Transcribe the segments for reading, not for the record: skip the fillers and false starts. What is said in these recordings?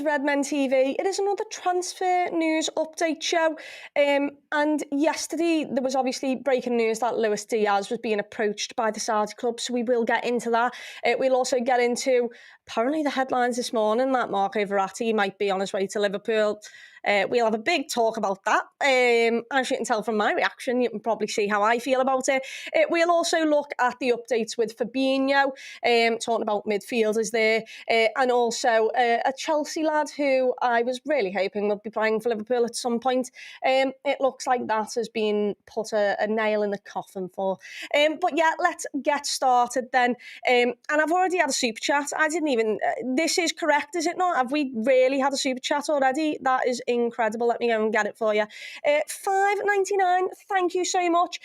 is Redmen TV. It is another transfer news update show. And yesterday there was obviously breaking news that Luis Diaz was being approached by the Saudi club, so we will get into that. We'll also get into apparently the headlines this morning that Marco Verratti might be on his way to Liverpool. We'll have a big talk about that. As you can tell from my reaction, you can probably see how I feel about it. We'll also look at the updates with Firmino, talking about midfielders there, and also a Chelsea lad who I was really hoping would be playing for Liverpool at some point. It looks like that has been put a nail in the coffin for. But yeah, let's get started then. And I've already had a super chat. I didn't even... this is correct, is it not? Have we really had a super chat already? That is incredible. Let me go and get it for you. $5.99. Thank you so much.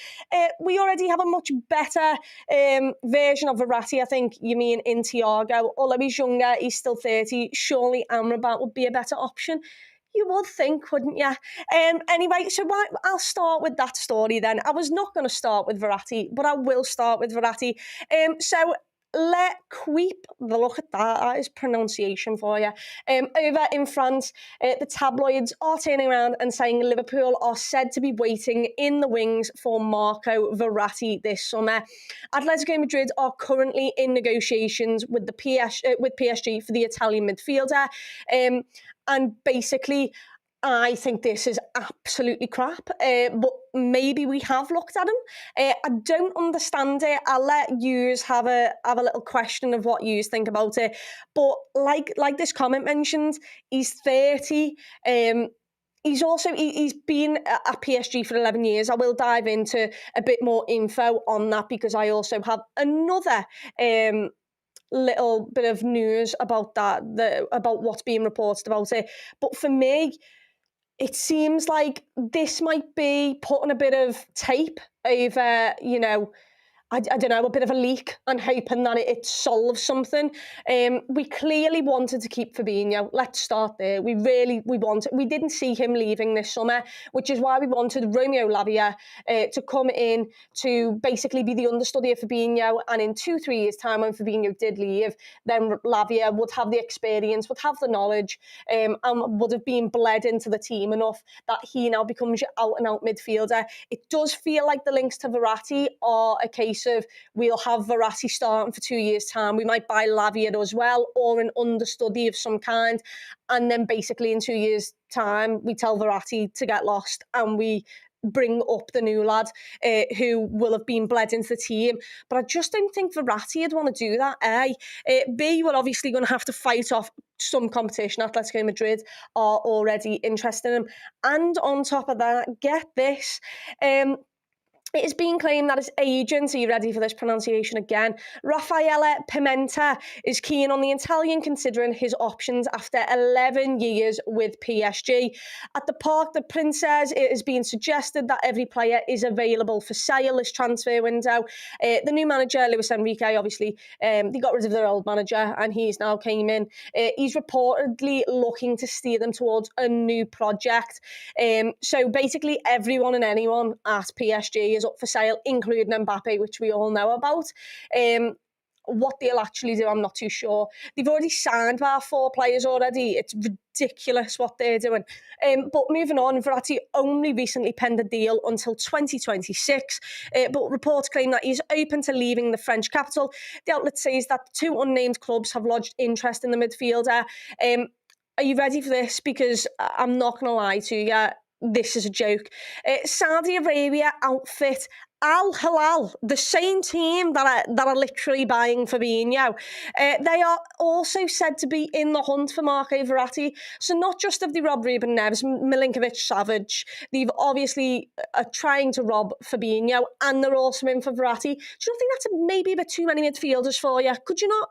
We already have a much better version of Verratti. I think you mean in Thiago. Although he's younger, he's still 30. Surely Amrabat would be a better option. You would think, wouldn't you? Anyway, so I'll start with that story then. I was not going to start with Verratti, but I will start with Verratti. So Le Quip, look at that is pronunciation for you. Over in France, the tabloids are turning around and saying Liverpool are said to be waiting in the wings for Marco Verratti this summer. Atletico Madrid are currently in negotiations with PSG for the Italian midfielder. And basically, I think this is absolutely crap, but maybe we have looked at him. I don't understand it. I'll let yous have a little question of what yous think about it. But like this comment mentioned, he's 30. He's been at PSG for 11 years. I will dive into a bit more info on that because I also have another little bit of news about that, about what's being reported about it. But for me, it seems like this might be putting a bit of tape over, I don't know, a bit of a leak and hoping that it solves something. We clearly wanted to keep Firmino. Let's start there. We wanted. We didn't see him leaving this summer, which is why we wanted Romeo Lavia to come in to basically be the understudy of Firmino. And in 2-3 years' time, when Firmino did leave, then Lavia would have the experience, would have the knowledge, and would have been bled into the team enough that he now becomes your out-and-out midfielder. It does feel like the links to Verratti are a case of we'll have Verratti starting for 2 years' time. We might buy Lavia as well, or an understudy of some kind. And then basically in 2 years' time, we tell Verratti to get lost and we bring up the new lad who will have been bled into the team. But I just don't think Verratti would want to do that, A. B, we're obviously going to have to fight off some competition. Atletico Madrid are already interested in him. And on top of that, get this... it is being claimed that his agent, are you ready for this pronunciation again? Raffaele Pimenta is keen on the Italian, considering his options after 11 years with PSG. At the Parc des Princes, it is being suggested that every player is available for sale this transfer window. The new manager, Luis Enrique, obviously, they got rid of their old manager and he's now came in. He's reportedly looking to steer them towards a new project. So basically everyone and anyone at PSG is up for sale, including Mbappe, which we all know about. What they'll actually do, I'm not too sure. They've already signed about 4 players already. It's ridiculous what they're doing. But moving on, Verratti only recently penned a deal until 2026, but reports claim that he's open to leaving the French capital. The outlet says that 2 unnamed clubs have lodged interest in the midfielder. Are you ready for this? Because I'm not going to lie to you. This is a joke. Saudi Arabia outfit Al-Hilal, the same team that are literally buying Firmino. They are also said to be in the hunt for Marco Verratti. So not just have they robbed Ruben Neves, Milinkovic-Savic, they've obviously are trying to rob Firmino, and they're also in for Verratti. Do you not think that's maybe a bit too many midfielders for you? Could you not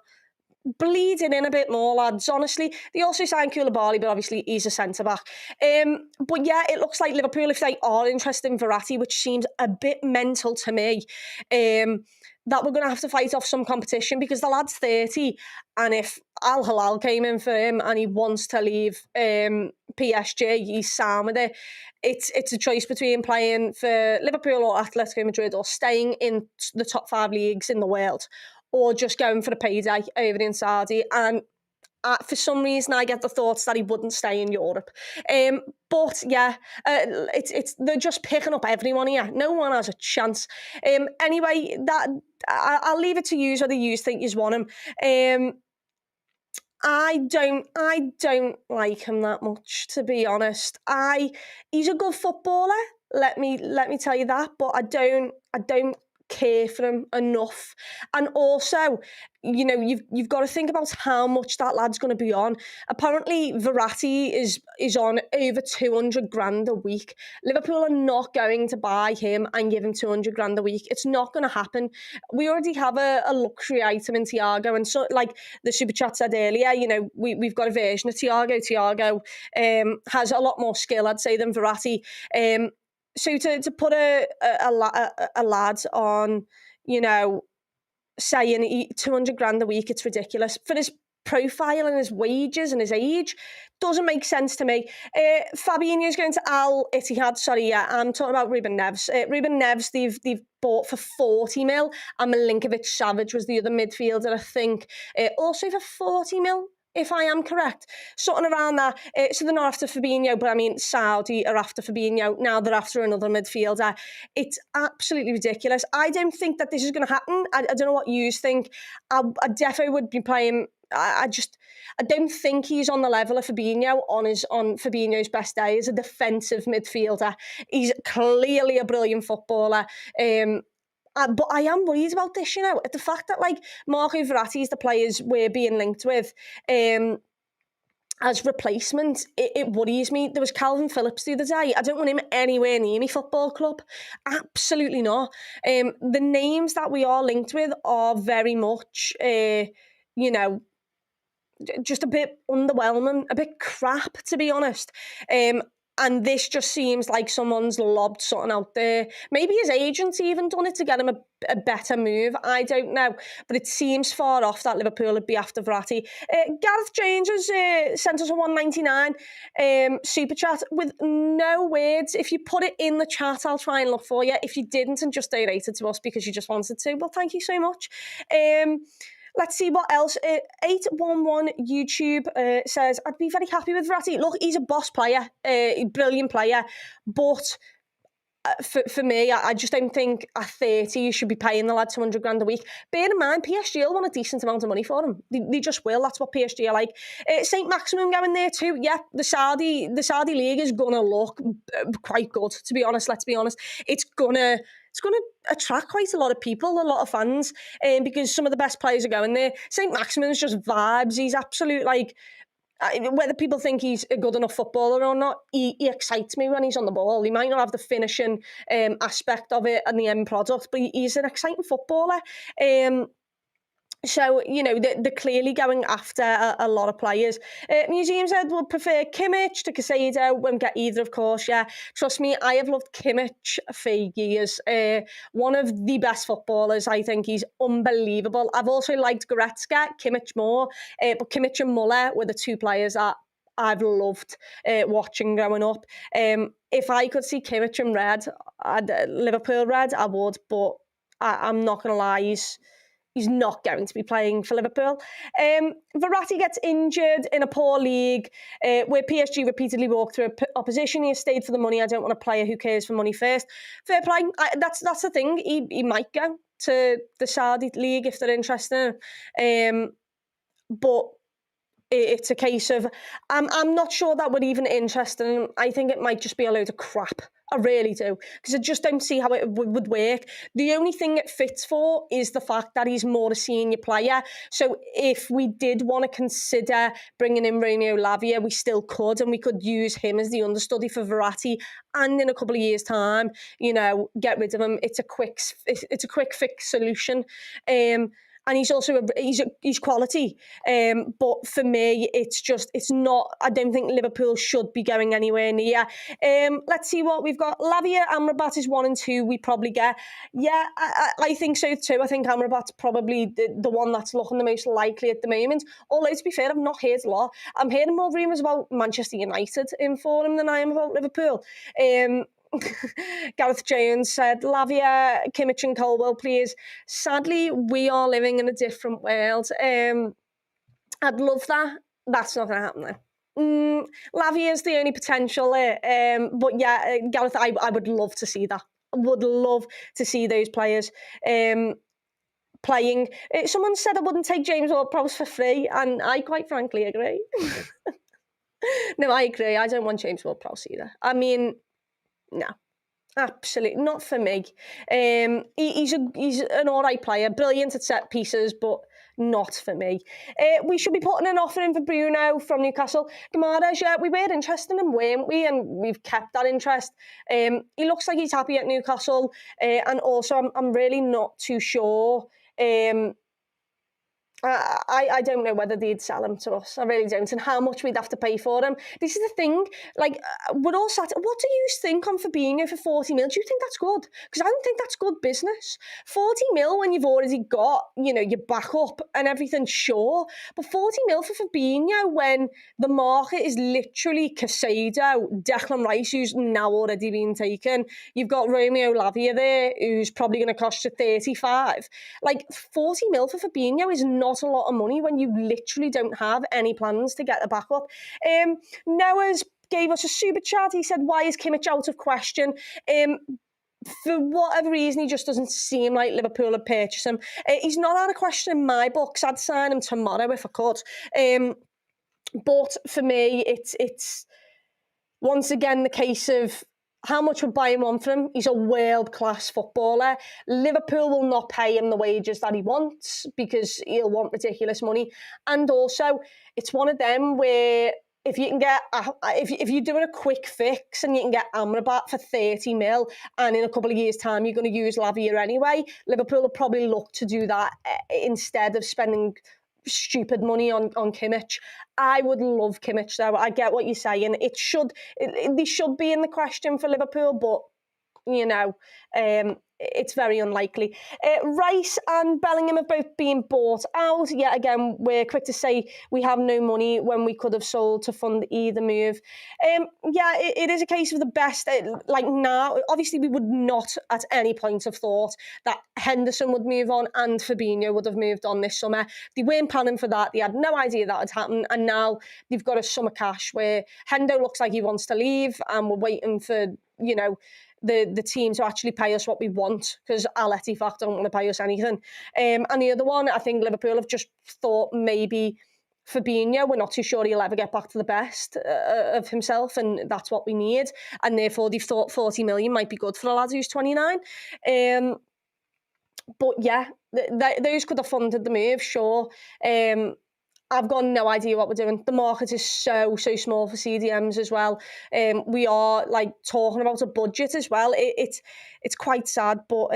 bleeding in a bit more, lads, honestly? They also signed Koulibaly, but obviously he's a centre-back. But yeah, it looks like Liverpool, if they are interested in Verratti, which seems a bit mental to me, that we're going to have to fight off some competition because the lad's 30, and if Al-Hilal came in for him and he wants to leave PSG, he's sound with it. It's a choice between playing for Liverpool or Atletico Madrid or staying in the top 5 leagues in the world, or just going for a payday over in Saudi. And for some reason, I get the thoughts that he wouldn't stay in Europe. But yeah, they're just picking up everyone here. No one has a chance. Anyway, I'll leave it to you whether you think you want him. I don't like him that much, to be honest. He's a good footballer. Let me tell you that, but I don't care for him enough. And also, you've got to think about how much that lad's going to be on. Apparently, Verratti is on over 200 grand a week. Liverpool are not going to buy him and give him 200 grand a week. It's not going to happen. We already have a luxury item in Thiago, and so, like the super chat said earlier, we've got a version of Thiago. Thiago has a lot more skill, I'd say, than Verratti. So to put a lad on, saying 200 grand a week, it's ridiculous. For his profile and his wages and his age, doesn't make sense to me. Fabinho's going to Al-Ittihad. Sorry, yeah, I'm talking about Ruben Neves. Ruben Neves, they've bought for 40 mil, and Milinkovic-Savic was the other midfielder, I think, also for 40 mil. If I am correct, something around that. So they're not after Fabinho, but I mean, Saudi are after Fabinho. Now they're after another midfielder. It's absolutely ridiculous. I don't think that this is going to happen. I don't know what you think. I definitely would be playing. I don't think he's on the level of Fabinho on Fabinho's best day as a defensive midfielder. He's clearly a brilliant footballer. But I am worried about this, the fact that Marco Verratti is the players we're being linked with as replacement. It worries me. There was Calvin Phillips the other day. I don't want him anywhere near me football club. Absolutely not. The names that we are linked with are very much, just a bit underwhelming, a bit crap, to be honest. And this just seems like someone's lobbed something out there. Maybe his agent's even done it to get him a better move. I don't know. But it seems far off that Liverpool would be after Verratti. Gareth Jones has sent us a $1.99 super chat with no words. If you put it in the chat, I'll try and look for you. If you didn't and just donated to us because you just wanted to, well, thank you so much. Let's see what else. 811 YouTube says, I'd be very happy with Verratti. Look, he's a boss player, a brilliant player, but for me, I just don't think at 30 you should be paying the lad 200 grand a week. Bear in mind, PSG will want a decent amount of money for him. They just will. That's what PSG are like. St. Maximum going there too. Yeah, the Saudi league is going to look quite good, to be honest. Let's be honest. It's going to attract quite a lot of people, a lot of fans, because some of the best players are going there. St. Maximin's just vibes. He's absolute, whether people think he's a good enough footballer or not, he excites me when he's on the ball. He might not have the finishing aspect of it and the end product, but he's an exciting footballer. So, they're clearly going after a lot of players. Museum said we'll prefer Kimmich to Casado. Won't get either, of course, yeah. Trust me, I have loved Kimmich for years. One of the best footballers, I think. He's unbelievable. I've also liked Goretzka, Kimmich more. But Kimmich and Muller were the two players that I've loved watching growing up. If I could see Kimmich in red, Liverpool red, I would. But I'm not going to lie, He's not going to be playing for Liverpool. Verratti gets injured in a poor league where PSG repeatedly walked through opposition. He has stayed for the money. I don't want a player who cares for money first. Fair play. That's the thing. He might go to the Saudi league if they're interested. But it's a case of I'm not sure that we're even interested in him. I think it might just be a load of crap. I really do, because I just don't see how it would work. The only thing it fits for is the fact that he's more a senior player. So if we did want to consider bringing in Romeo Lavia, we still could, and we could use him as the understudy for Verratti. And in a couple of years' time, get rid of him. It's a quick fix solution. And he's also he's quality, but for me, it's not. I don't think Liverpool should be going anywhere near. Let's see what we've got. Lavia, Amrabat is 1 and 2. We probably get. Yeah, I think so too. I think Amrabat's probably the one that's looking the most likely at the moment. Although to be fair, I've not heard a lot. I'm hearing more rumours about Manchester United in for him than I am about Liverpool. Gareth Jones said, Lavia, Kimmich and Colwell, please. Sadly, we are living in a different world. I'd love that. That's not going to happen then. Lavia is the only potential there. But yeah, Gareth, I would love to see that. I would love to see those players playing. Someone said I wouldn't take James Ward-Prowse for free, and I quite frankly agree. No, I agree. I don't want James Ward-Prowse either. I mean, no. Absolutely not for me. He's an all right player, brilliant at set pieces, but not for me. We should be putting an offer in for Bruno from Newcastle. Guimaraes, yeah, we were interested in him, weren't we? And we've kept that interest. He looks like he's happy at Newcastle, and also I'm really not too sure. I don't know whether they'd sell him to us. I really don't. And how much we'd have to pay for him. This is the thing. Like, we're all sat. What do you think on Fabinho for 40 mil? Do you think that's good? Because I don't think that's good business. 40 mil when you've already got, your backup and everything, sure. But 40 mil for Fabinho when the market is literally Casado, Declan Rice, who's now already been taken. You've got Romeo Lavia there, who's probably going to cost you 35. Like, 40 mil for Fabinho is not a lot of money when you literally don't have any plans to get the backup. Noah's gave us a super chat. He said, why is Kimmich out of question? For whatever reason, he just doesn't seem like Liverpool would purchase him. He's not out of question in my books. I'd sign him tomorrow if I could. But for me, it's once again the case of how much would Bayern want for him? He's a world-class footballer. Liverpool will not pay him the wages that he wants because he'll want ridiculous money. And also, it's one of them where if you can get, if you're doing a quick fix and you can get Amrabat for 30 mil and in a couple of years' time you're going to use Lavia anyway, Liverpool will probably look to do that instead of spending stupid money on Kimmich. I would love Kimmich though. I get what you're saying. They should be in the question for Liverpool, but it's very unlikely. Rice and Bellingham have both been bought out. Yet again, we're quick to say we have no money when we could have sold to fund either move. It is a case of the best. Like now, obviously, we would not at any point have thought that Henderson would move on and Fabinho would have moved on this summer. They weren't planning for that. They had no idea that had happened. And now they've got a summer cash where Hendo looks like he wants to leave and we're waiting for, the team to actually pay us what we want because Al Ettifaq don't want to pay us anything. And the other one, I think Liverpool have just thought maybe Fabinho, we're not too sure he'll ever get back to the best of himself, and that's what we need. And therefore, they've thought 40 million might be good for a lad who's 29. But yeah, those could have funded the move, sure. I've got no idea what we're doing. The market is so small for CDMs as well. We are talking about a budget as well. It's quite sad, but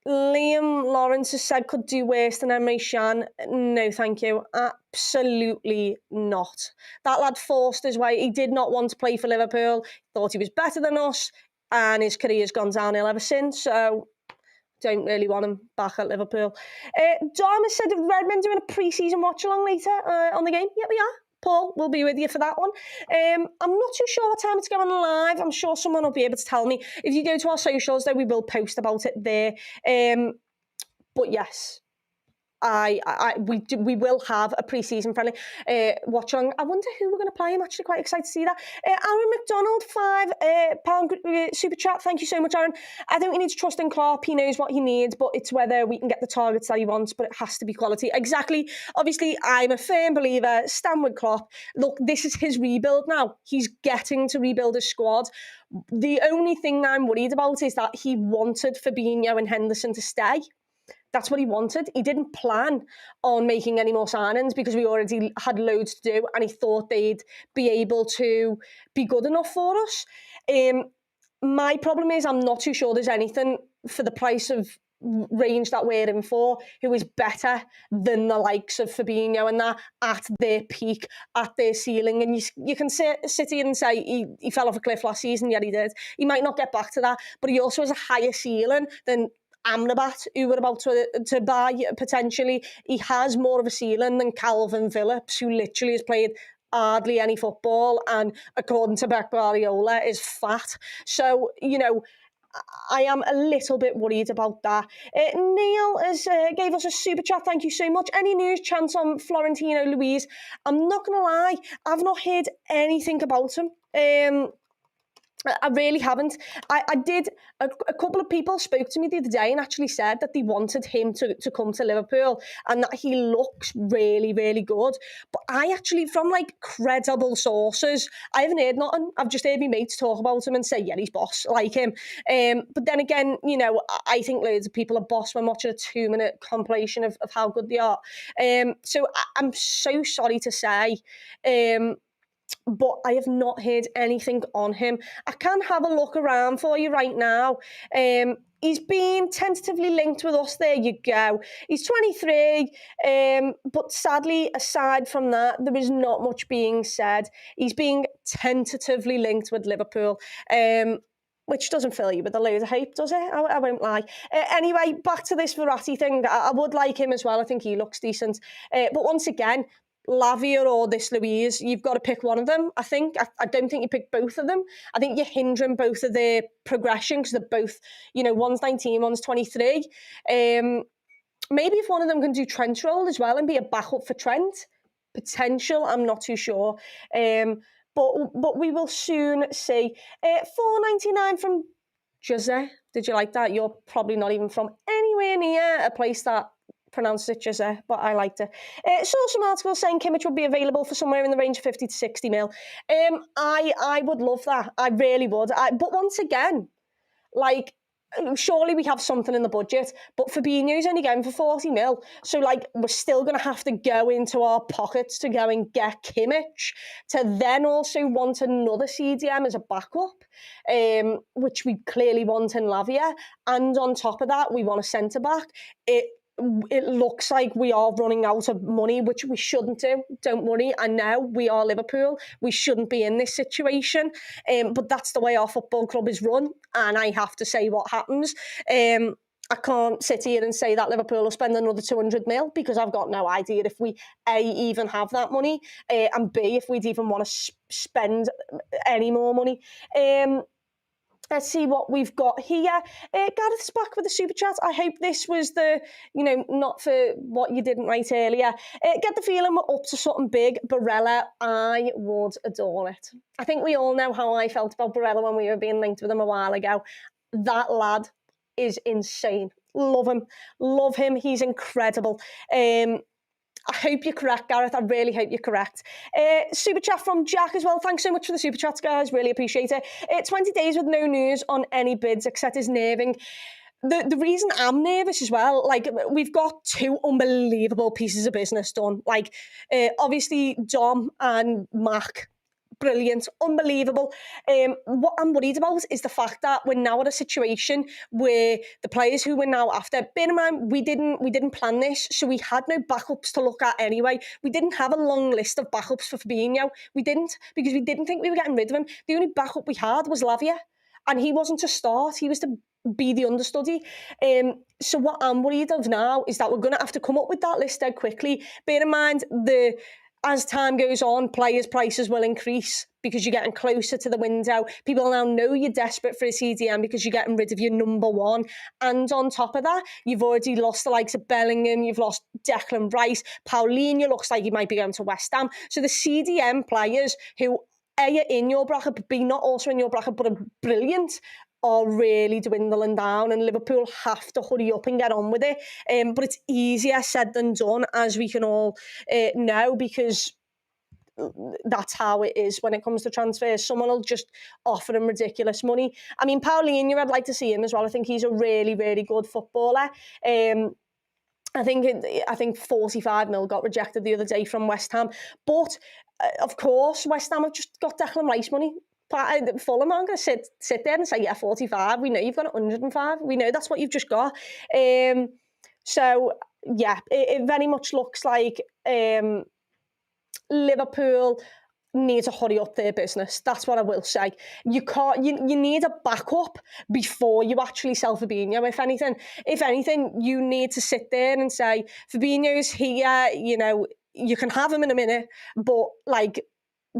Liam Lawrence has said could do worse than Emre Can. No, thank you. Absolutely not. That lad forced his way. He did not want to play for Liverpool. Thought he was better than us, and his career's gone downhill ever since. So don't really want him back at Liverpool. Dharma said, Redmond doing a pre-season watch-along later on the game? Yeah, we are. Paul, we'll be with you for that one. I'm not too sure what time it's going live. I'm sure someone will be able to tell me. If you go to our socials, though, we will post about it there. But yes, we will have a pre-season friendly watch on. I wonder who we're going to play. I'm actually quite excited to see that. Aaron McDonald, £5 super chat. Thank you so much, Aaron. I think we need to trust in Klopp. He knows what he needs, but it's whether we can get the targets that he wants, but it has to be quality. Exactly. Obviously, I'm a firm believer. Stand with Klopp. Look, this is his rebuild now. He's getting to rebuild his squad. The only thing I'm worried about is that he wanted Fabinho and Henderson to stay. That's what he wanted. He didn't plan on making any more signings because we already had loads to do and he thought they'd be able to be good enough for us. My problem is I'm not too sure there's anything for the price of range that we're in for who is better than the likes of Fabinho and that at their peak, at their ceiling. And you can sit here and say he fell off a cliff last season. Yeah, he did. He might not get back to that, but he also has a higher ceiling than Amrabat, who we're about to buy potentially. He has more of a ceiling than Calvin Phillips, who literally has played hardly any football and according to Pep Guardiola is fat. So, I am a little bit worried about that. Neil has gave us a super chat. Thank you so much. Any news chance on Florentino Luis? I'm not going to lie. I've not heard anything about him. I really haven't. I did. A couple of people spoke to me the other day and actually said that they wanted him to come to Liverpool and that he looks really, really good. But I actually, from like credible sources, I haven't heard nothing. I've just heard my mates talk about him and say, yeah, he's boss, like him. But then again, you know, I think loads of people are boss when watching a 2-minute compilation of how good they are. So I'm so sorry to say. But I have not heard anything on him. I can have a look around for you right now. He's been tentatively linked with us. There you go. He's 23, but sadly, aside from that, there is not much being said. He's being tentatively linked with Liverpool. Which doesn't fill you with a load of hype, does it? I won't lie. Anyway, back to this Verratti thing. I would like him as well. I think he looks decent. But once again, Lavia or this Luis, you've got to pick one of them, I think. I don't think you pick both of them. I think you're hindering both of their progression because they're both, you know, one's 19, one's 23. Maybe if one of them can do Trent's role as well and be a backup for Trent, potential, I'm not too sure. But we will soon see. $4.99 from Jose. Did you like that? You're probably not even from anywhere near a place that pronounces it Jose, but I liked it. Saw some articles saying Kimmich would be available for somewhere in the range of 50 to 60 mil. I would love that. I really would. But once again, like, surely we have something in the budget, but Fabinho's only going for 40 mil. So, like, we're still going to have to go into our pockets to go and get Kimmich, to then also want another CDM as a backup, which we clearly want in Lavia. And on top of that, we want a centre-back. It looks like we are running out of money, which we shouldn't do. Don't worry. And now we are Liverpool. We shouldn't be in this situation. But that's the way our football club is run. And I have to say what happens. I can't sit here and say that Liverpool will spend another 200 mil because I've got no idea if we, A, even have that money, and B, if we'd even want to spend any more money. Let's see what we've got here. Gareth's back with the super chat. I hope this was the, not for what you didn't write earlier. Get the feeling we're up to something big. Barella, I would adore it. I think we all know how I felt about Barella when we were being linked with him a while ago. That lad is insane. Love him. Love him. He's incredible. I hope you're correct, Gareth. I really hope you're correct. Super chat from Jack as well. Thanks so much for the super chats, guys. Really appreciate it. 20 days with no news on any bids, except is nerving. The reason I'm nervous as well, like, we've got two unbelievable pieces of business done. Like, obviously, Dom and Mac. Brilliant, unbelievable. What I'm worried about is the fact that we're now at a situation where the players who we're now after, bear in mind, we didn't plan this, so we had no backups to look at anyway. We didn't have a long list of backups for Fabinho. We didn't, because we didn't think we were getting rid of him. The only backup we had was Lavia, and he wasn't to start. He was to be the understudy. So what I'm worried of now is that we're going to have to come up with that list dead quickly. Bear in mind, as time goes on, players' prices will increase because you're getting closer to the window. People now know you're desperate for a CDM because you're getting rid of your number one. And on top of that, you've already lost the likes of Bellingham, you've lost Declan Rice, Paulinho looks like he might be going to West Ham. So the CDM players who A, are in your bracket, but B, not also in your bracket, but are brilliant, are really dwindling down, and Liverpool have to hurry up and get on with it. But it's easier said than done, as we can all know, because that's how it is when it comes to transfers. Someone will just offer him ridiculous money. I mean, Paulinho, I'd like to see him as well. I think he's a really, really good footballer. I think 45 mil got rejected the other day from West Ham. But, of course, West Ham have just got Declan Rice money. Fulham aren't going to sit there and say, yeah, 45. We know you've got 105. We know that's what you've just got. So, yeah, it very much looks like Liverpool need to hurry up their business. That's what I will say. You need a backup before you actually sell Fabinho. If anything, you need to sit there and say, Fabinho's here, you can have him in a minute, but, like,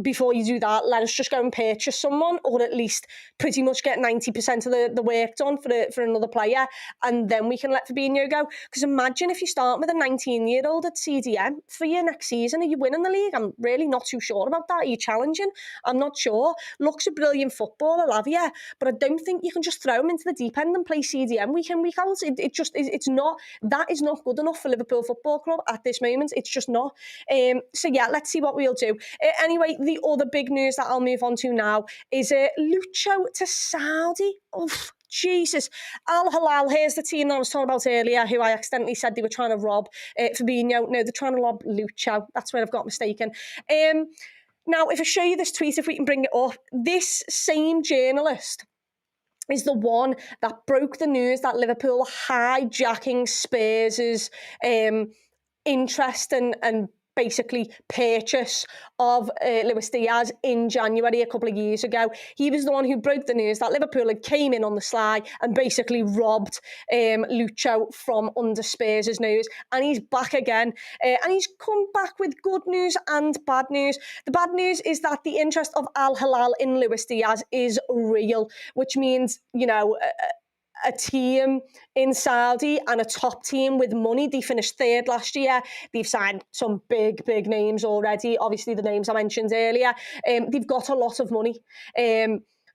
before you do that, let us just go and purchase someone, or at least pretty much get 90% of the work done for another player, and then we can let Fabinho go. Because imagine if you start with a 19-year-old at CDM for you next season, are you winning the league? I'm really not too sure about that. Are you challenging? I'm not sure. Looks a brilliant footballer, love you, but I don't think you can just throw him into the deep end and play CDM week in, week out. It's not, that is not good enough for Liverpool Football Club at this moment. It's just not. So yeah, let's see what we'll do. Anyway, the other big news that I'll move on to now is Lucho to Saudi. Oh, Jesus. Al-Hilal, here's the team that I was talking about earlier, who I accidentally said they were trying to rob Fabinho. No, they're trying to rob Lucho. That's where I've got mistaken. Now, if I show you this tweet, if we can bring it up, this same journalist is the one that broke the news that Liverpool hijacking Spurs' interest and basically purchase of Luis Diaz in January a couple of years ago. He was the one who broke the news that Liverpool had came in on the sly and basically robbed Lucho from under Spurs' nose. And he's back again. And he's come back with good news and bad news. The bad news is that the interest of Al-Hilal in Luis Diaz is real, which means, you know, a team in Saudi and a top team with money. They finished third last year. They've signed some big names already. Obviously, the names I mentioned earlier. They've got a lot of money.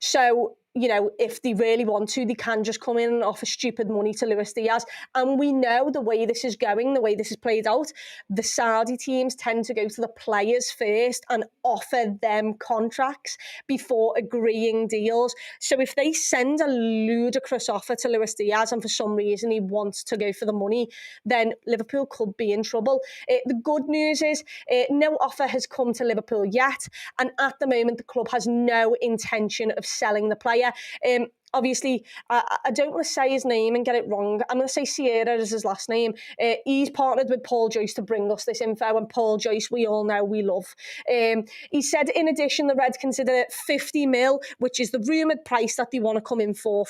So, you know, if they really want to, they can just come in and offer stupid money to Luis Diaz. And we know the way this is going, the way this is played out, the Saudi teams tend to go to the players first and offer them contracts before agreeing deals. So if they send a ludicrous offer to Luis Diaz and for some reason he wants to go for the money, then Liverpool could be in trouble. The good news is no offer has come to Liverpool yet. And at the moment, the club has no intention of selling the player. Obviously, I don't want to say his name and get it wrong. I'm going to say Sierra is his last name. He's partnered with Paul Joyce to bring us this info, and Paul Joyce, we all know, we love. He said, in addition, the Reds consider 50 mil, which is the rumoured price that they want to come in for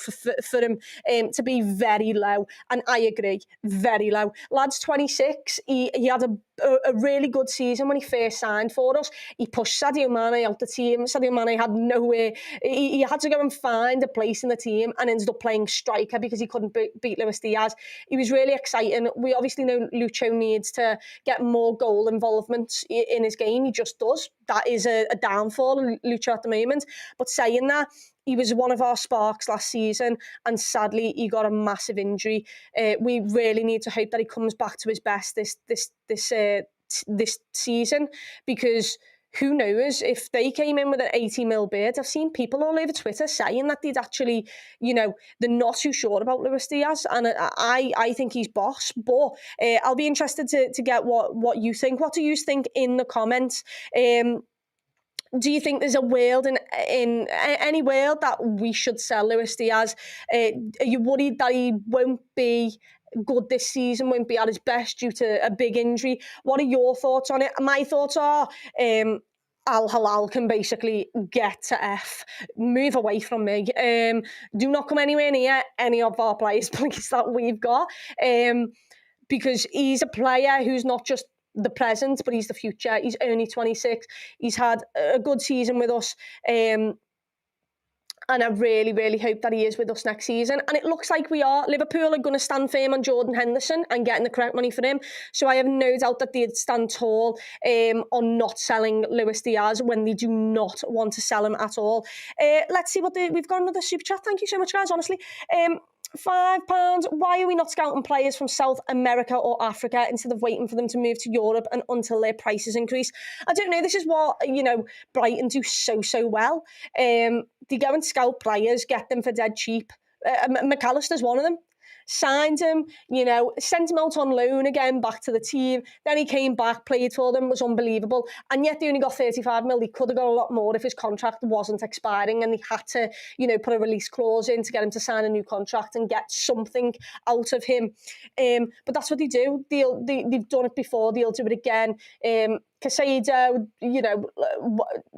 him to be very low. And I agree, very low. Lad's 26. He had a really good season when he first signed for us. He pushed Sadio Mane out the team. Sadio Mane had nowhere. He had to go and find a place in the team and ended up playing striker because he couldn't beat Luis Diaz. He was really exciting. We obviously know Lucho needs to get more goal involvement in his game. He just does. That is a downfall of Lucho at the moment. But saying that, he was one of our sparks last season, and sadly, he got a massive injury. We really need to hope that he comes back to his best this season, because who knows, if they came in with an 80 mil bid. I've seen people all over Twitter saying that they'd actually, you know, they're not too sure about Luis Diaz, and I think he's boss. But I'll be interested to get what you think. What do you think in the comments? Do you think there's a world in any world that we should sell Luis Diaz? Are you worried that he won't be good this season, won't be at his best due to a big injury? What are your thoughts on it? My thoughts are Al-Hilal can basically get to F, move away from me. Do not come anywhere near any of our players, please, that we've got, because he's a player who's not just the present, but he's the future. He's only 26. He's had a good season with us. And I really hope that he is with us next season. And it looks like we are. Liverpool are going to stand firm on Jordan Henderson and getting the correct money for him. So I have no doubt that they'd stand tall on not selling Luis Diaz when they do not want to sell him at all. Let's see what we've got another super chat. Thank you so much, guys, honestly. £5. Why are we not scouting players from South America or Africa instead of waiting for them to move to Europe and until their prices increase? I don't know. This is what, you know, Brighton do so well. They go and scout players, get them for dead cheap. McAllister's one of them. Signed him, you know, sent him out on loan again back to the team. Then he came back, played for them, was unbelievable. And yet they only got 35 mil. He could have got a lot more if his contract wasn't expiring, and they had to, you know, put a release clause in to get him to sign a new contract and get something out of him. But that's what they do. They've done it before. They'll do it again. Casado, you know,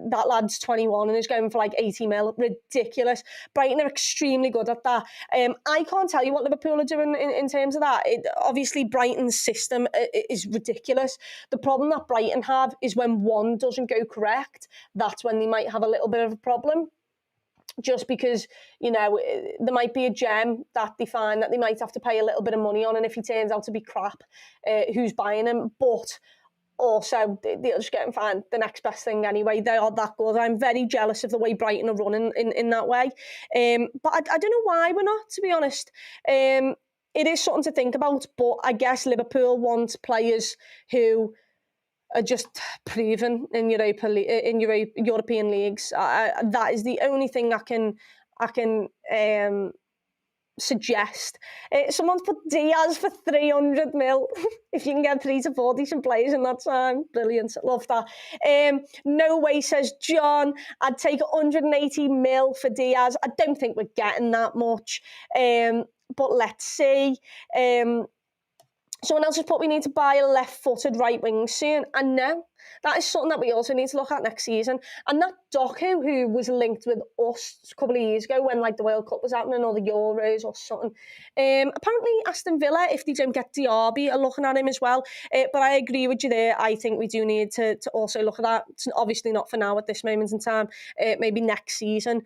that lad's 21 and is going for like 80 mil. Ridiculous. Brighton are extremely good at that. I can't tell you what Liverpool are doing in terms of that. Obviously, Brighton's system is ridiculous. The problem that Brighton have is when one doesn't go correct, that's when they might have a little bit of a problem. Just because, you know, there might be a gem that they find that they might have to pay a little bit of money on, and if he turns out to be crap, who's buying him? But also, they'll just get and find the next best thing anyway. They are that good. I'm very jealous of the way Brighton are running in that way. But I don't know why we're not, to be honest. It is something to think about, but I guess Liverpool want players who are just proven in European leagues. That is the only thing I can suggest. Someone's put Diaz for 300 mil. If you can get 3 to 4 decent players in that time, brilliant. Love that. No way, says John. I'd take 180 mil for Diaz. I don't think we're getting that much. But let's see. Someone else has put we need to buy a left-footed right wing soon. And no, that is something that we also need to look at next season. And that Doku, who was linked with us a couple of years ago when like the World Cup was happening or the Euros or something, apparently Aston Villa, if they don't get Diaby, are looking at him as well. But I agree with you there. I think we do need to also look at that. It's obviously not for now at this moment in time, maybe next season.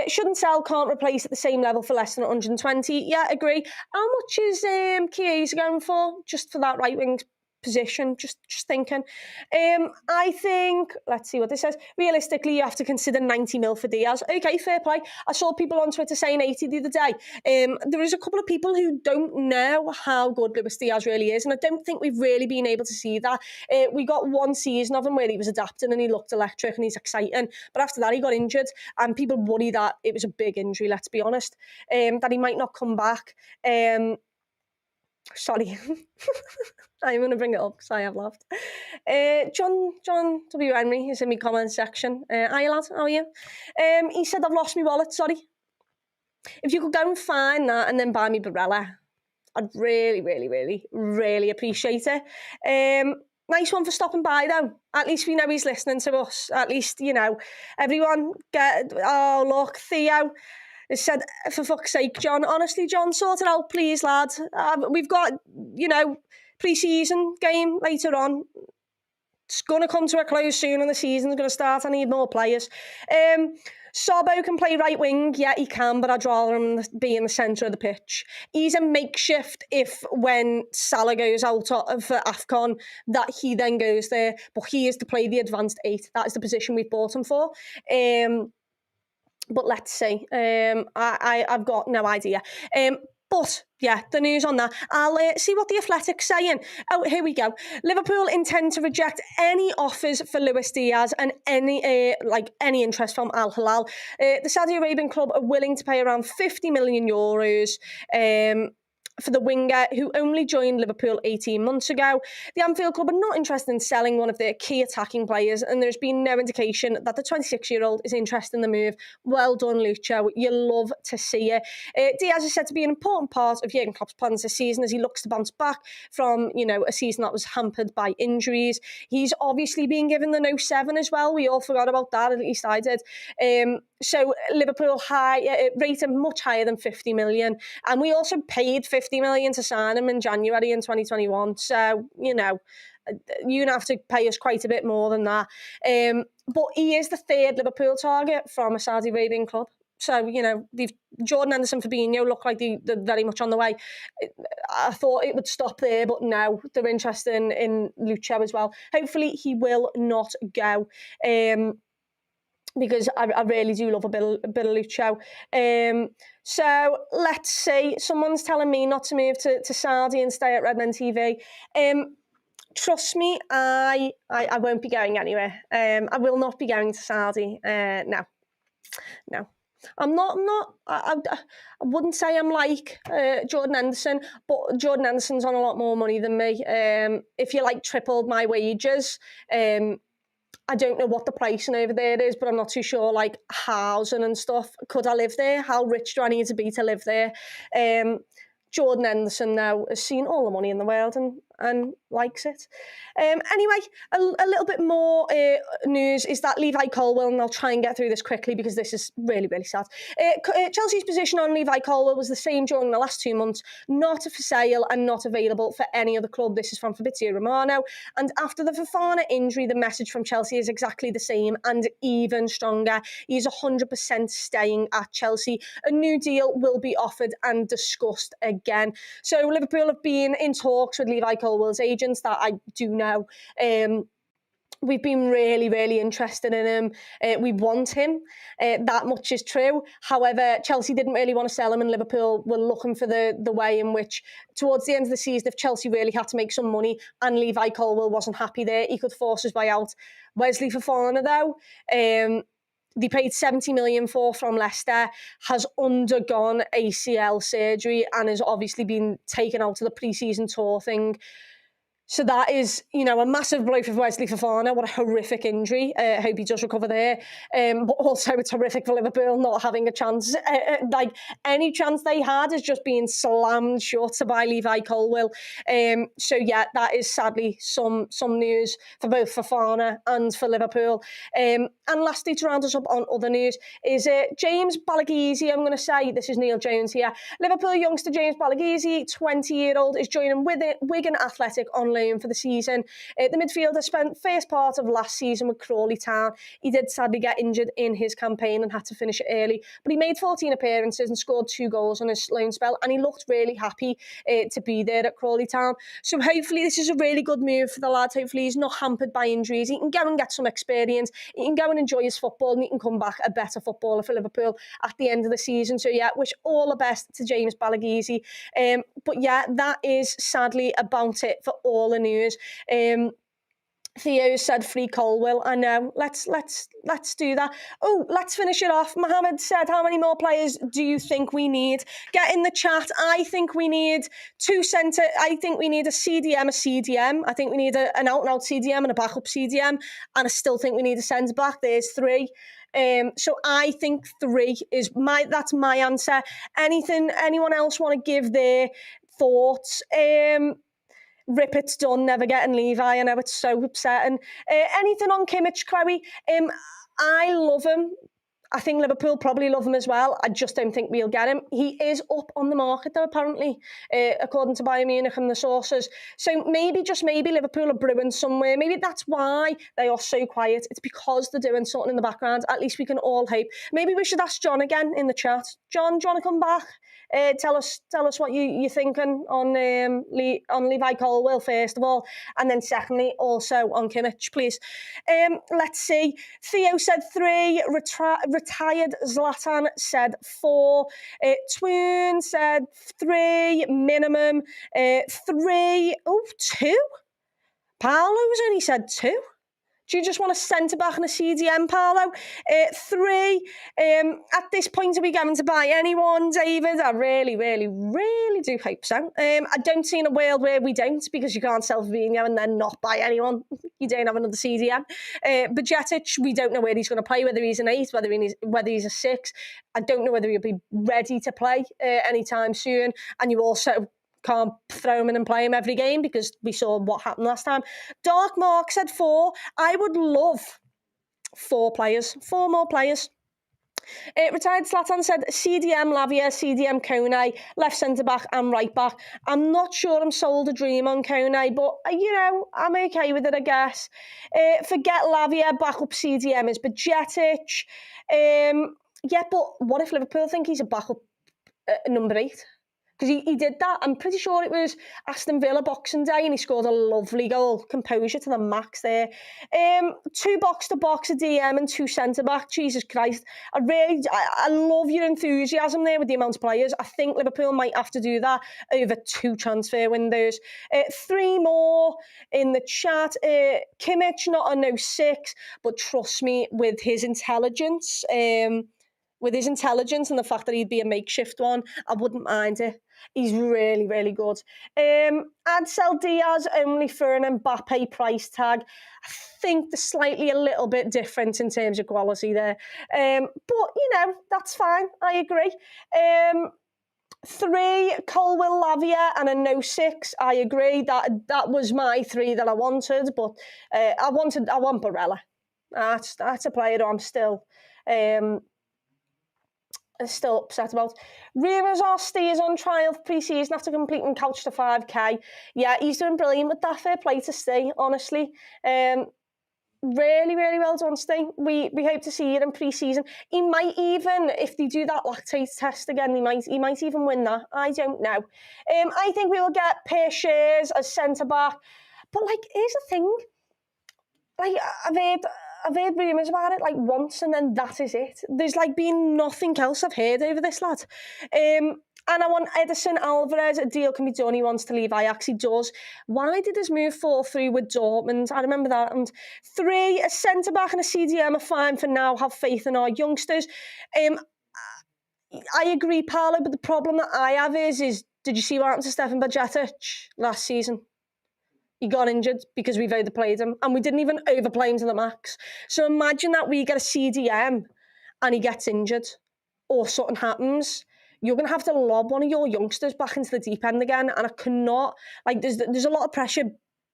Shouldn't sell, can't replace at the same level for less than 120. Yeah, agree. How much is Chiesa going for? Just for that right wing position, just thinking. I think, let's see what this says. Realistically, you have to consider 90 mil for Diaz. Okay, fair play. I saw people on Twitter saying 80 the other day. There is a couple of people who don't know how good Luis Diaz really is, and I don't think we've really been able to see that. We got one season of him where he was adapting and he looked electric and he's exciting, but after that he got injured, and people worry that it was a big injury, let's be honest, that he might not come back. Sorry. I'm going to bring it up because I have laughed. John W. Henry is in my comment section. Hi, lad. How are you? He said, I've lost my wallet, sorry. If you could go and find that and then buy me Barella, I'd really, really, really, really appreciate it. Nice one for stopping by, though. At least we know he's listening to us. At least, you know, everyone get... Oh, look, Theo... It said, for fuck's sake, John, honestly, John, sort it out, please, lad. We've got, you know, pre-season game later on. It's going to come to a close soon and the season's going to start. I need more players. Sobo can play right wing. Yeah, he can, but I'd rather him be in the centre of the pitch. He's a makeshift if when Salah goes out for AFCON, that he then goes there. But he is to play the advanced 8. That is the position we've bought him for. But let's see. I've got no idea. But, yeah, the news on that. I'll see what the Athletic's saying. Oh, here we go. Liverpool intend to reject any offers for Luis Diaz and any interest from Al-Hilal. The Saudi Arabian club are willing to pay around 50 million euros for the winger who only joined Liverpool 18 months ago. The Anfield club are not interested in selling one of their key attacking players, and there's been no indication that the 26-year-old is interested in the move. Well done, Lucho. You love to see it. Diaz is said to be an important part of Jurgen Klopp's plans this season as he looks to bounce back from, you know, a season that was hampered by injuries. He's obviously being given the no 7 as well. We all forgot about that, at least I did. So Liverpool rate him much higher than 50 million. And we also paid 50 million to sign him in January in 2021. So, you know, you're going to have to pay us quite a bit more than that. But he is the third Liverpool target from a Saudi Arabian club. So, you know, Jordan Henderson, Fabinho look like they're very much on the way. I thought it would stop there, but no, they're interested in Lucho as well. Hopefully he will not go. Because I really do love a bit of Lucho. So let's see. Someone's telling me not to move to Saudi and stay at Redmen TV. Trust me, I won't be going anywhere. I will not be going to Saudi. No. I'm not. I wouldn't say I'm like Jordan Henderson, but Jordan Henderson's on a lot more money than me. If you like tripled my wages, I don't know what the pricing over there is, but I'm not too sure, like housing and stuff. Could I live there? How rich do I need to be to live there? Jordan Henderson now has seen all the money in the world, and and likes it. Anyway, a little bit more news is that Levi Colwill, and I'll try and get through this quickly because this is really, really sad. Chelsea's position on Levi Colwill was the same during the last 2 months, not for sale and not available for any other club. This is from Fabrizio Romano. And after the Fofana injury, the message from Chelsea is exactly the same and even stronger. He is 100% staying at Chelsea. A new deal will be offered and discussed again. So Liverpool have been in talks with Levi Colwill's agents that I do know. We've been really, really interested in him. We want him. That much is true. However, Chelsea didn't really want to sell him, and Liverpool were looking for the way in which, towards the end of the season, if Chelsea really had to make some money and Levi Colwill wasn't happy there, he could force his way out. Wesley Fofana, though, they paid 70 million for from Leicester, has undergone ACL surgery and has obviously been taken out of the pre-season tour thing. So that is, a massive blow for Wesley Fofana. What a horrific injury. I hope he does recover there. But also it's horrific for Liverpool not having a chance. Like, any chance they had is just being slammed shut by Levi Colwill. So yeah, that is sadly some news for both Fofana and for Liverpool. And lastly, to round us up on other news, is James Balaghese. I'm going to say, this is Neil Jones here. Liverpool youngster James Balaghese, 20-year-old, is joining Wigan Athletic on loan for the season. The midfielder spent first part of last season with Crawley Town. He did sadly get injured in his campaign and had to finish it early, but he made 14 appearances and scored 2 goals on his loan spell, and he looked really happy to be there at Crawley Town. So hopefully this is a really good move for the lad. Hopefully he's not hampered by injuries. He can go and get some experience. He can go and enjoy his football, and he can come back a better footballer for Liverpool at the end of the season. So yeah, wish all the best to James Balaghese. But yeah, that is sadly about it for all the news. Theo said free Colwill. I know. Let's do that. Oh, let's finish it off. Mohammed said, how many more players do you think we need? Get in the chat. I think we need 2 centre. I think we need a CDM. I think we need an out-and-out CDM and a backup CDM. And I still think we need a centre back. There's 3. So I think 3 is that's my answer. Anyone else want to give their thoughts? Rip, it's done, never getting Levi. I know it's so upsetting. Anything on Kimmich, Chloe? I love him. I think Liverpool probably love him as well. I just don't think we'll get him. He is up on the market, though, apparently, according to Bayern Munich and the sources. So maybe, just maybe, Liverpool are brewing somewhere. Maybe that's why they are so quiet. It's because they're doing something in the background. At least we can all hope. Maybe we should ask John again in the chat. John, do you want to come back? Tell us what you're thinking on Levi Colwill, first of all, and then secondly, also on Kimmich, please. Let's see. Theo said 3. Retired Zlatan said 4. Twoon said 3 minimum. 3. Oh, 2. Paolo's only said 2. Do you just want a centre-back and a CDM, Paolo? 3, at this point, are we going to buy anyone, David? I really, really, really do hope so. I don't see in a world where we don't, because you can't sell Firmino and then not buy anyone. You don't have another CDM. Bajcetic, we don't know where he's going to play, whether he's an 8, whether he's a 6. I don't know whether he'll be ready to play anytime soon. And you also can't throw him in and play him every game, because we saw what happened last time. Dark Mark said 4. I would love 4 more players. Retired Zlatan said CDM Lavia, CDM Kone, left centre-back and right-back. I'm not sure I'm sold a dream on Kone, but, I'm okay with it, I guess. Forget Lavia, backup CDM is Bajcetic. Yeah, but what if Liverpool think he's a backup number 8? Because he did that. I'm pretty sure it was Aston Villa Boxing Day, and he scored a lovely goal. Composure to the max there. 2 box-to-box, a DM, and 2 centre-back. Jesus Christ. I love your enthusiasm there with the amount of players. I think Liverpool might have to do that over 2 transfer windows. 3 more in the chat. Kimmich, not a no 6, but trust me, with his intelligence, and the fact that he'd be a makeshift one, I wouldn't mind it. He's really, really good. I'd sell Diaz only for an Mbappe price tag. I think they're slightly a little bit different in terms of quality there. But, that's fine. I agree. 3, Colwill Lavia, and a no 6. I agree that was my 3 that I wanted, but I want Barella. That's a player I'm still upset about. Rumours are Steers on trial for pre-season after completing couch to 5k. Yeah, he's doing brilliant with that. Fair play to Stee, honestly. Really, really well done, Stee. We hope to see you in pre-season. He might even, if they do that lactate test again, he might even win that. I don't know. I think we will get Pearshers as centre-back. But, like, here's the thing. Like, I've heard rumours about it, like, once, and then that is it. There's, like, been nothing else I've heard over this lad. And I want Edison Alvarez. A deal can be done. He wants to leave Ajax. He does. Why did his move fall through with Dortmund? I remember that. And 3, a centre-back and a CDM are fine for now. Have faith in our youngsters. I agree, Paolo, but the problem that I have is did you see what happened to Stefan Bajcetic last season? He got injured because we've overplayed him, and we didn't even overplay him to the max. So imagine that we get a CDM and he gets injured or something happens. You're going to have to lob one of your youngsters back into the deep end again, and I cannot, like, there's a lot of pressure,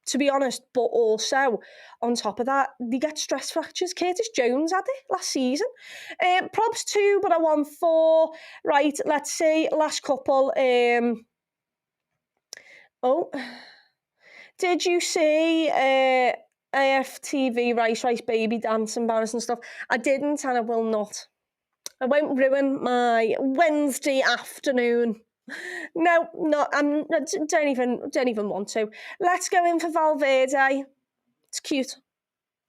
to be honest, but also, on top of that, they get stress fractures. Curtis Jones had it last season. Probs 2, but I want 4. Right, let's see, last couple. Did you see AFTV Rice Baby Dance embarrassing stuff? I didn't, and I will not. I won't ruin my Wednesday afternoon. No, don't even want to. Let's go in for Valverde. It's cute.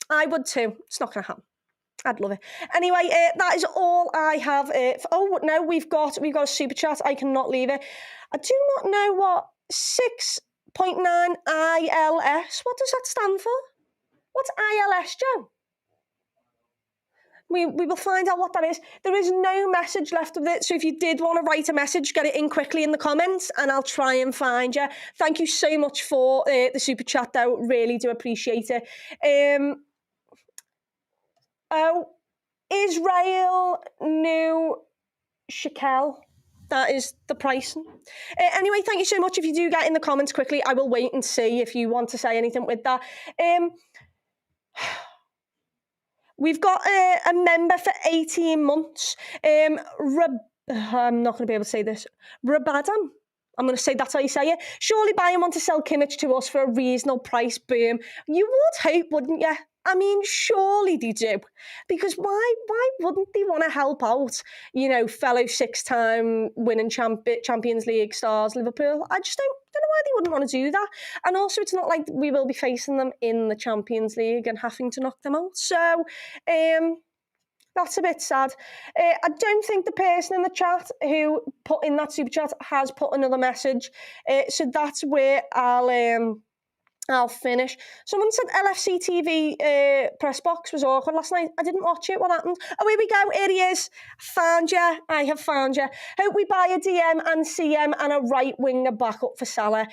I would too. It's not going to happen. I'd love it. Anyway, that is all I have. Oh no, we've got a super chat. I cannot leave it. I do not know what 6.9 ILS. What does that stand for? What's ILS, Joe? We will find out what that is. There is no message left of it, so if you did want to write a message, get it in quickly in the comments, and I'll try and find you. Thank you so much for the super chat, though. Really do appreciate it. Israel New Shekel. That is the price. Anyway, thank you so much. If you do get in the comments quickly, I will wait and see if you want to say anything with that. We've got a member for 18 months. I'm not going to be able to say this. Rabadam. I'm going to say that's how you say it. Surely Bayern want to sell Kimmich to us for a reasonable price. Boom. You would hope, wouldn't you? I mean, surely they do. Because why wouldn't they want to help out, fellow 6-time winning Champions League stars, Liverpool? I just don't know why they wouldn't want to do that. And also, it's not like we will be facing them in the Champions League and having to knock them out. So, that's a bit sad. I don't think the person in the chat who put in that super chat has put another message. So that's where I'll finish. Someone said LFC TV press box was awkward last night. I didn't watch it. What happened? Oh, here we go. Here he is. Found you. I have found you. Hope we buy a DM and CM and a right winger backup for Salah.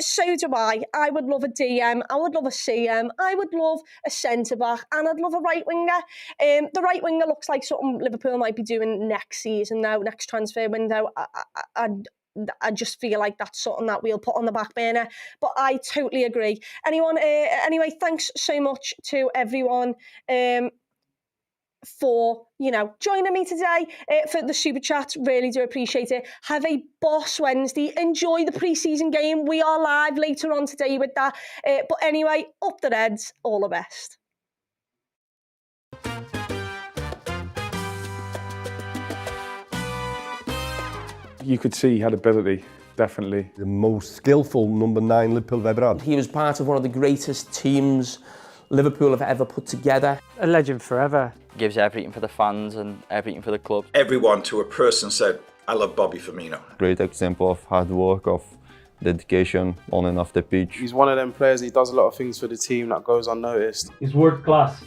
So do I. I would love a DM. I would love a CM. I would love a centre back, and I'd love a right winger. The right winger looks like something Liverpool might be doing next season now, next transfer window. I just feel like that's something that we'll put on the back burner. But I totally agree. Anyway, thanks so much to everyone for, joining me today for the super chat. Really do appreciate it. Have a boss Wednesday. Enjoy the pre-season game. We are live later on today with that. But anyway, up the Reds. All the best. You could see he had ability, definitely. The most skillful number 9 Liverpool have ever had. He was part of one of the greatest teams Liverpool have ever put together. A legend forever. Gives everything for the fans and everything for the club. Everyone to a person said, I love Bobby Firmino. Great example of hard work, of dedication on and off the pitch. He's one of them players, he does a lot of things for the team that goes unnoticed. He's world class.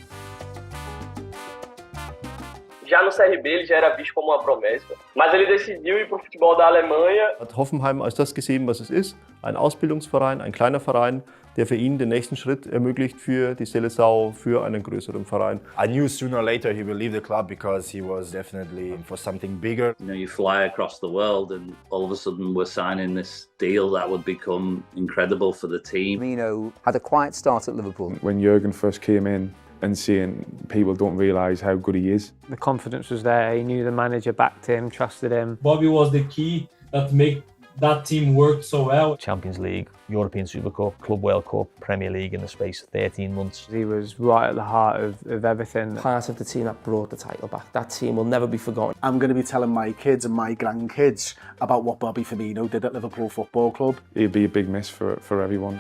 Já no CRB ele já era visto como uma promessa, mas ele decidiu ir para o futebol da Alemanha. Hat Hoffenheim als das gesehen, was es ist, ein Ausbildungsverein, ein kleiner Verein, der für ihn den nächsten Schritt ermöglicht für die Seleção, für einen größeren Verein. I knew sooner or later he will leave the club because he was definitely for something bigger. You know, you fly across the world and all of a sudden we're signing this deal that would become incredible for the team. Firmino had a quiet start at Liverpool. When Jurgen first came in and seeing people don't realise how good he is. The confidence was there. He knew the manager backed him, trusted him. Bobby was the key that made that team work so well. Champions League, European Super Cup, Club World Cup, Premier League in the space of 13 months. He was right at the heart of everything. Part of the team that brought the title back. That team will never be forgotten. I'm going to be telling my kids and my grandkids about what Bobby Firmino did at Liverpool Football Club. He'd be a big miss for everyone.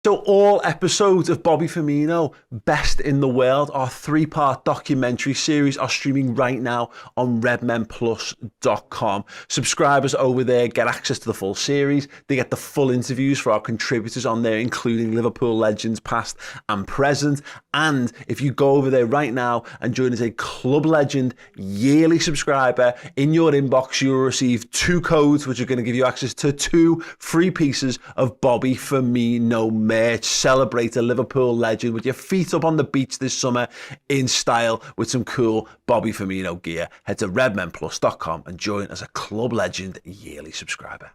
So all episodes of Bobby Firmino, Best in the World, our 3-part documentary series are streaming right now on redmenplus.com. Subscribers over there get access to the full series. They get the full interviews for our contributors on there, including Liverpool legends past and present. And if you go over there right now and join as a Club Legend yearly subscriber, in your inbox you'll receive 2 codes which are going to give you access to 2 free pieces of Bobby Firmino merch. Celebrate a Liverpool legend with your feet up on the beach this summer in style with some cool Bobby Firmino gear. Head to redmenplus.com and join as a Club Legend yearly subscriber.